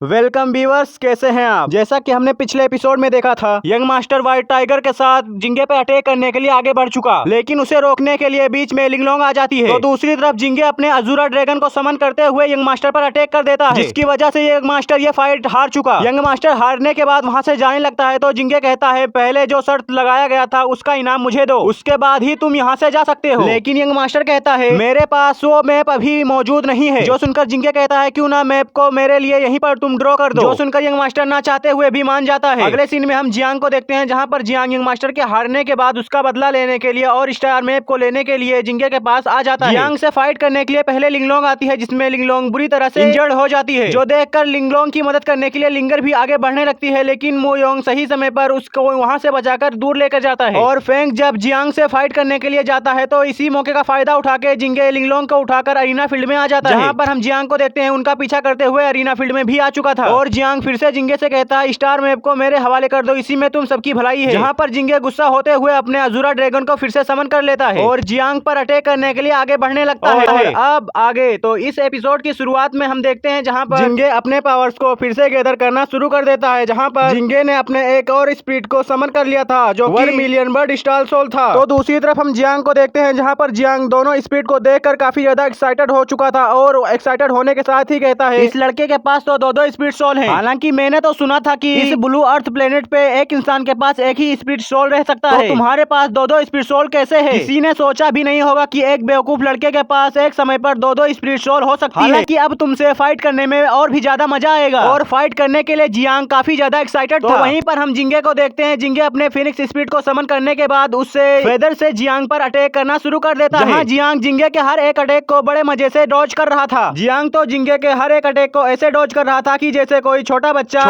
Welcome viewers, कैसे हैं आप। जैसा कि हमने पिछले एपिसोड में देखा था, यंग मास्टर व्हाइट टाइगर के साथ जिंगे पे अटैक करने के लिए आगे बढ़ चुका, लेकिन उसे रोकने के लिए बीच में लिंगलोंग आ जाती है। तो दूसरी तरफ जिंगे अपने अजूरा ड्रैगन को समन करते हुए यंग मास्टर पर अटैक कर देता है, जिसकी वजह से यंग मास्टर ये फाइट हार चुका। यंग मास्टर हारने के बाद वहाँ से जाने लगता है तो जिंगे कहता है, पहले जो शर्त लगाया गया था उसका इनाम मुझे दो, उसके बाद ही तुम यहाँ से जा सकते हो। लेकिन यंग मास्टर कहता है, मेरे पास वो मैप अभी मौजूद नहीं है। जो सुनकर जिंगे कहता है, क्यों ना मैप को मेरे लिए यहीं पर तुम ड्रॉ कर दो। सुनकर यंग मास्टर ना चाहते हुए भी मान जाता है। अगले सीन में हम जियांग को देखते हैं, जहां पर जियांग यंग मास्टर के हारने के बाद उसका बदला लेने के लिए और स्टार मैप को लेने के लिए जिंगे के पास आ जाता है। जियांग से फाइट करने के लिए पहले लिंगलोंग आती है, जिसमें लिंगलोंग बुरी तरह से इंजर्ड हो जाती है, जो देखकर लिंगलोंग की मदद करने के लिए लिंगर भी आगे बढ़ने लगती है, लेकिन मो योंग सही समय पर उसको वहां से बचाकर दूर लेकर जाता है। और फेंग जब जियांग से फाइट करने के लिए जाता है तो इसी मौके का फायदा उठा के जिंगे लिंगलोंग को उठाकर अरीना फील्ड में आ जाता है, जहां पर हम जियांग को देखते हैं उनका पीछा करते हुए अरीना फील्ड में भी आ चुका था। और जियांग फिर से जिंगे से कहता है, स्टार मैप को मेरे हवाले कर दो, इसी में तुम सबकी भलाई है। जहां पर जिंगे गुस्सा होते हुए अपने अजूरा ड्रैगन को फिर से समन कर लेता है और जियांग पर अटैक करने के लिए आगे बढ़ने लगता है। और अब आगे तो इस एपिसोड की शुरुआत में हम देखते हैं जहां पर जिंगे अपने पावर्स को फिर से गैदर करना शुरू कर देता है, जहां पर जिंगे ने अपने एक और स्पीड को समन कर लिया था, जो 1 मिलियन बर्ड स्टार सोल था। तो दूसरी तरफ हम जियांग को देखते हैं, जहां पर जियांग दोनों स्पीड को देखकर काफी ज्यादा एक्साइटेड हो चुका था और एक्साइटेड होने के साथ ही कहता है, इस लड़के के पास तो दो स्पीड सोल है। हालांकि मैंने तो सुना था कि इस ब्लू अर्थ प्लेनेट पे एक इंसान के पास एक ही स्पीड सोल रह सकता है, तुम्हारे पास दो स्पीड सोल कैसे है। किसी ने सोचा भी नहीं होगा कि एक बेवकूफ लड़के के पास एक समय पर दो स्पीड सोल हो सकती है। हालांकि अब तुमसे फाइट करने में और भी ज्यादा मजा आएगा। और फाइट करने के लिए जियांग काफी ज्यादा एक्साइटेड था। वहीं पर हम जिंगे को देखते हैं, जिंगे अपने फिनिक्स स्पीड को समन करने के बाद उससे फेदर से जियांग पर अटैक करना शुरू कर देता है, जहां जियांग जिंगे के हर एक अटैक को बड़े मजे से डॉज कर रहा था। जियांग तो जिंगे के हर एक अटैक को ऐसे डॉज कर रहा था कि जैसे कोई छोटा बच्चा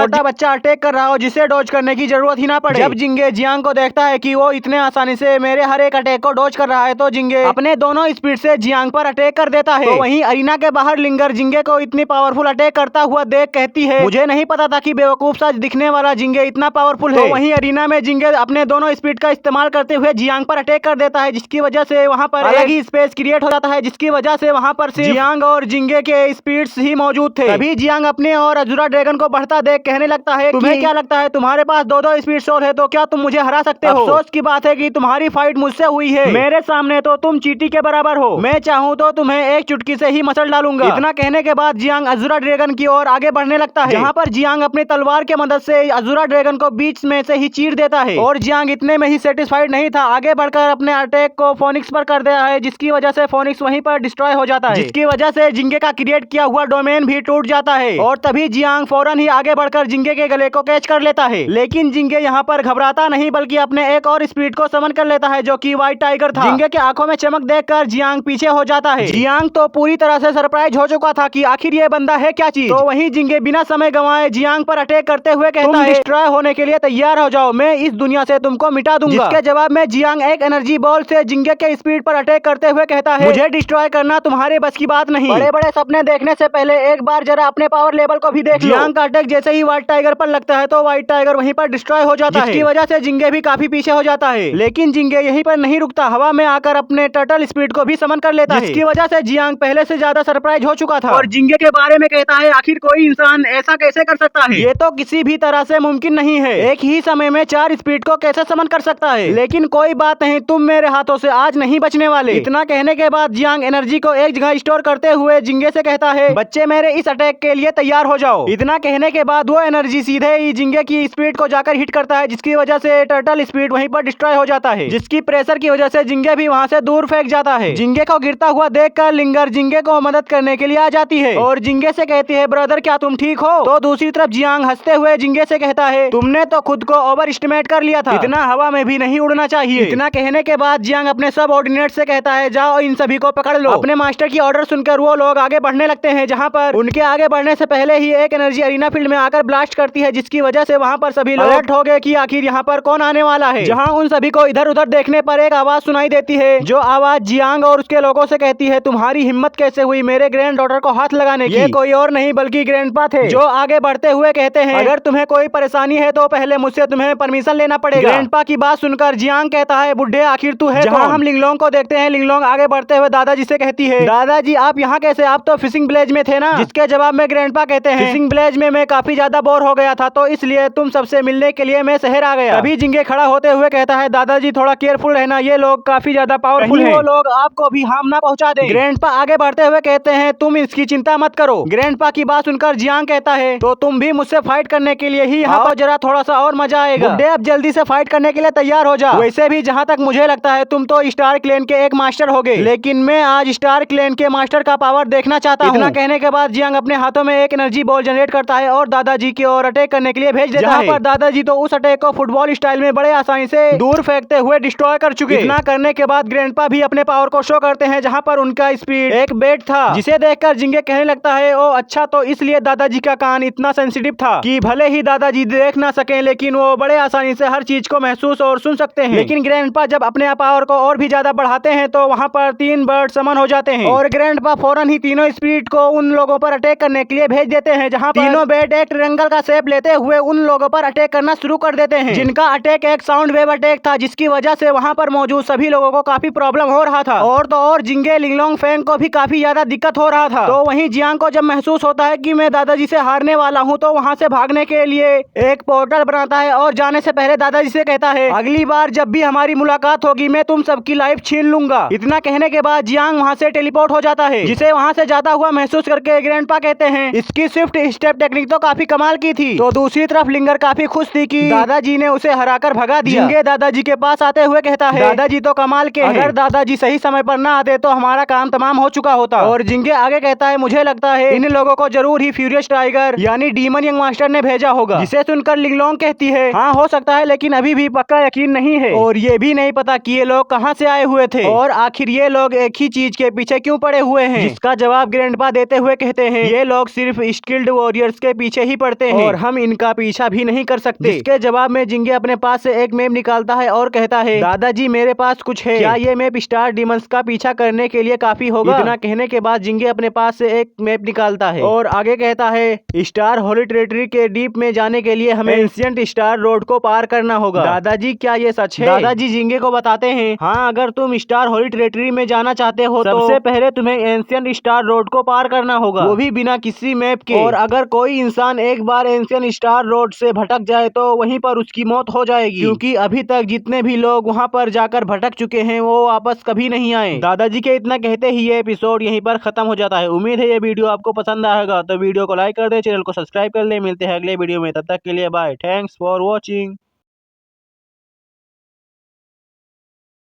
अटैक कर रहा हो, जिसे डॉज करने की जरूरत ही ना पड़े। जब जिंगे जियांग को देखता है कि वो इतने आसानी से मेरे हर एक अटैक को डॉज कर रहा है, तो जिंगे अपने दोनों स्पीड से जियांग पर अटैक कर देता है। तो वहीं अरीना के बाहर लिंगर जिंगे को इतनी पावरफुल अटैक करता हुआ देख कहती है, मुझे नहीं पता था कि बेवकूफ सा दिखने वाला जिंगे इतना पावरफुल है। तो वहीं अरीना में जिंगे अपने दोनों स्पीड का इस्तेमाल करते हुए जियांग पर अटैक कर देता है, जिसकी वजह से वहां पर अलग ही स्पेस क्रिएट हो जाता है, जिसकी वजह से वहां पर सिर्फ जियांग और जिंगे के स्पीड्स ही मौजूद थे। तभी जियांग अपने और अजूरा ड्रैगन को बढ़ता देख कहने लगता है, तुम्हें क्या लगता है तुम्हारे पास दो स्पीड सोल है तो क्या तुम मुझे हरा सकते हो। अफसोस की बात है कि तुम्हारी फाइट मुझसे हुई है, मेरे सामने तो तुम चींटी के बराबर हो। मैं चाहूँ तो तुम्हें एक चुटकी से ही मसल डालूंगा। इतना कहने के बाद जियांग अजूरा ड्रैगन की ओर आगे बढ़ने लगता है, जहाँ पर जियांग अपनी तलवार के मदद से अजूरा ड्रैगन को बीच में से ही चीर देता है। और जियांग इतने में ही सेटिस्फाइड नहीं था, आगे बढ़कर अपने अटैक को फोनिक्स पर कर दिया है, जिसकी वजह से फोनिक्स वहीं पर डिस्ट्रॉय हो जाता है, जिसकी वजह से जिंगे का क्रिएट किया हुआ डोमेन भी टूट जाता है। और तभी जियांग फौरन ही आगे बढ़कर जिंगे के गले को कैच कर लेता है, लेकिन जिंगे यहाँ पर घबराता नहीं बल्कि अपने एक और स्पीड को समन कर लेता है, जो कि व्हाइट टाइगर था। जिंगे के आंखों में चमक देखकर जियांग पीछे हो जाता है। जियांग तो पूरी तरह से सरप्राइज हो चुका था कि आखिर ये बंदा है क्या चीज। तो वहीं जिंगे बिना समय गंवाए जियांग पर अटैक करते हुए कहता है, डिस्ट्रॉय होने के लिए तैयार हो जाओ, मैं इस दुनिया से तुमको मिटा दूंगा। जिसके जवाब में जियांग एक एनर्जी बॉल से जिंगे के स्पीड पर अटैक करते हुए कहता है, मुझे डिस्ट्रॉय करना तुम्हारे बस की बात नहीं। बड़े बड़े सपने देखने से पहले एक बार जरा अपने पावर लेवल को भी देख लो। जियांग का अटैक जैसे ही व्हाइट टाइगर पर लगता है तो व्हाइट टाइगर वहीं पर डिस्ट्रॉय हो जाता है, जिसकी वजह से जिंगे भी काफी पीछे हो जाता है। लेकिन जिंगे यहीं पर नहीं रुकता, हवा में आकर अपने टर्टल स्पीड को भी समन कर लेता है, जिसकी वजह से जियांग पहले से ज्यादा सरप्राइज हो चुका था और जिंगे के बारे में कहता है, आखिर कोई इंसान ऐसा कैसे कर सकता है, ये तो किसी भी तरह से मुमकिन नहीं है। एक ही समय में 4 स्पीड को कैसे समन कर सकता है। लेकिन कोई बात नहीं, तुम मेरे हाथों से आज नहीं बचने वाले। इतना कहने के बाद जियांग एनर्जी को एक जगह स्टोर करते हुए जिंगे से कहता है, बच्चे मेरे इस अटैक के लिए तैयार हो जाओ। इतना कहने के बाद वो एनर्जी सीधे ही जिंगे की स्पीड को जाकर हिट करता है, जिसकी वजह से टर्टल स्पीड वहीं पर डिस्ट्रॉय हो जाता है, जिसकी प्रेशर की वजह से जिंगे भी वहां से दूर फेंक जाता है। जिंगे को गिरता हुआ देखकर लिंगर जिंगे को मदद करने के लिए आ जाती है और जिंगे से कहती है, ब्रदर क्या तुम ठीक हो। तो दूसरी तरफ जियांग हंसते हुए जिंगे से कहता है, तुमने तो खुद को ओवर एस्टिमेट कर लिया था, इतना हवा में भी नहीं उड़ना चाहिए। इतना कहने के बाद जियांग अपने सब ऑर्डिनेट से कहता है, जाओ इन सभी को पकड़ लो। अपने मास्टर की ऑर्डर सुनकर वो लोग आगे बढ़ने लगते हैं, जहाँ पर उनके आगे बढ़ने से पहले ही एक एनर्जी अरीना फील्ड में आकर ब्लास्ट करती है, जिसकी वजह से वहाँ पर सभी लोग अलर्ट हो गए कि आखिर यहाँ पर कौन आने वाला है। जहाँ उन सभी को इधर उधर देखने पर एक आवाज सुनाई देती है, जो आवाज जियांग और उसके लोगों से कहती है, तुम्हारी हिम्मत कैसे हुई मेरे ग्रैंड डॉटर को हाथ लगाने की। ये कोई और नहीं बल्कि ग्रैंडपा थे, जो आगे बढ़ते हुए कहते हैं, अगर तुम्हें कोई परेशानी है तो पहले मुझसे तुम्हें परमिशन लेना पड़ेगा। ग्रैंडपा की बात सुनकर जियांग कहता है, बुढ़े आखिर तू है। जहाँ हम लिंगलोंग को देखते हैं, लिंगलोंग आगे बढ़ते हुए दादाजी से कहती है, दादाजी आप यहाँ कैसे, आप तो फिशिंग विलेज में थे ना। जिसके जवाब में ग्रैंडपा कहते हैं, फिशिंग विलेज में मैं काफी ज्यादा बोर हो गया था, तो इसलिए तुम सबसे मिलने के लिए मैं शहर आ गया। तभी जिंगे खड़ा होते हुए कहता है, दादाजी थोड़ा केयरफुल रहना, ये लोग काफी ज्यादा पावरफुल हैं, वो लोग आपको भी हार्म ना पहुंचा दें। ग्रैंडपा आगे बढ़ते हुए कहते हैं, तुम इसकी चिंता मत करो। ग्रैंडपा की बात सुनकर जियांग कहता है, तो तुम भी मुझसे फाइट करने के लिए ही यहाँ पर जरा थोड़ा सा और मजा आएगा। बुड्ढे अब जल्दी से फाइट करने के लिए तैयार हो जा। वैसे भी जहाँ तक मुझे लगता है तुम तो स्टार क्लेन के एक मास्टर होगे, लेकिन मैं आज स्टार क्लेन के मास्टर का पावर देखना चाहता हूँ। इतना कहने के बाद जियांग अपने हाथों में एक एनर्जी बॉल जनरेट करता है और दादाजी की ओर अटैक करने के लिए भेज देता है। पर दादाजी तो उस अटैक को फुटबॉल स्टाइल में बड़े आसानी से दूर फेंकते हुए डिस्ट्रॉय कर चुके। इतना करने के बाद ग्रैंडपा भी अपने पावर को शो करते हैं, जहाँ पर उनका स्पीड एक बेट था, जिसे देखकर जिंगे कहने लगता है, ओ अच्छा, तो इसलिए दादाजी का कान इतना सेंसिटिव था कि भले ही दादाजी देख ना सके, लेकिन वो बड़े आसानी से हर चीज को महसूस और सुन सकते हैं। लेकिन ग्रैंडपा जब अपने पावर को और भी ज्यादा बढ़ाते हैं तो वहाँ पर 3 बर्ड समन हो जाते हैं और ग्रैंडपा फौरन ही तीनों स्पिरिट को उन लोगों पर अटैक करने के लिए भेज देते हैं, जहाँ तीनों बेट एक ट्रायंगल का शेप लेते हुए उन लोगों पर अटैक करना शुरू कर देते हैं, जिनका अटैक एक साउंड वेव अटैक था, जिसकी वजह से वहाँ पर मौजूद सभी लोगों को काफी प्रॉब्लम हो रहा था। और तो और जिंगे लिंगलोंग फेंग को भी काफी ज्यादा दिक्कत हो रहा था। तो वहीं जियांग को जब महसूस होता है कि मैं दादाजी से हारने वाला हूँ, तो वहाँ से भागने के लिए एक पोर्टल बनाता है और जाने से पहले दादाजी से कहता है, अगली बार जब भी हमारी मुलाकात होगी मैं तुम सबकी लाइफ छीन लूंगा। इतना कहने के बाद जियांग वहाँ से टेलीपोर्ट हो जाता है, जिसे वहाँ से जाता हुआ महसूस करके ग्रैंडपा कहते हैं, इसकी स्विफ्ट स्टेप टेक्निक तो काफी कमाल की थी। तो दूसरी तरफ लिंगर काफी खुश थी कि दादाजी ने उसे हराकर भगा दिया। जिंगे दादाजी के पास आते हुए कहता है, दादाजी तो कमाल के हैं, अगर दादाजी सही समय पर ना आते तो हमारा काम तमाम हो चुका होता। और जिंगे आगे कहता है, मुझे लगता है इन लोगों को जरूर ही फ्यूरियस टाइगर यानी डीमन यंग मास्टर ने भेजा होगा। जिसे सुनकर लिंगलोंग कहती है, हाँ हो सकता है, लेकिन अभी भी पक्का यकीन नहीं है और ये भी नहीं पता कि ये लोग कहाँ से आए हुए थे और आखिर ये लोग एक ही चीज के पीछे क्यों पड़े हुए हैं। जिसका जवाब ग्रैंडपा देते हुए कहते हैं, ये लोग सिर्फ स्किल्ड वॉरियर्स के पीछे ही पड़ते हैं और हम इनका पीछा भी नहीं कर सकते। जिसके जवाब में जिंगे अपने पास से एक मैप निकालता है और कहता है, दादाजी मेरे पास कुछ है, क्या ये मैप स्टार डीमंस का पीछा करने के लिए काफी होगा। इतना कहने के बाद जिंगे अपने पास से एक मैप निकालता है और आगे कहता है, स्टार होली टेरिटरी के डीप में जाने के लिए हमें एंशिएंट स्टार रोड को पार करना होगा। दादाजी क्या ये सच है? दादाजी जिंगे को बताते हैं, हाँ अगर तुम स्टार होली टेरिटरी में जाना चाहते हो तो सबसे पहले तुम्हें एंशिएंट स्टार रोड को पार करना होगा, वो भी बिना किसी मैप के। और अगर कोई इंसान एक बार एंशिएंट स्टार रोड से भटक जाए तो वहीं पर उसकी मौत हो जाएगी, क्योंकि अभी तक जितने भी लोग वहाँ पर जाकर भटक चुके हैं वो वापस कभी नहीं आए। दादाजी के इतना कहते ही ये एपिसोड यहीं पर खत्म हो जाता है। उम्मीद है ये वीडियो आपको पसंद आएगा, तो वीडियो को लाइक कर दे, चैनल को सब्सक्राइब कर ले। मिलते हैं अगले वीडियो में, तब तक के लिए बाय, थैंक्स फॉर वॉचिंग।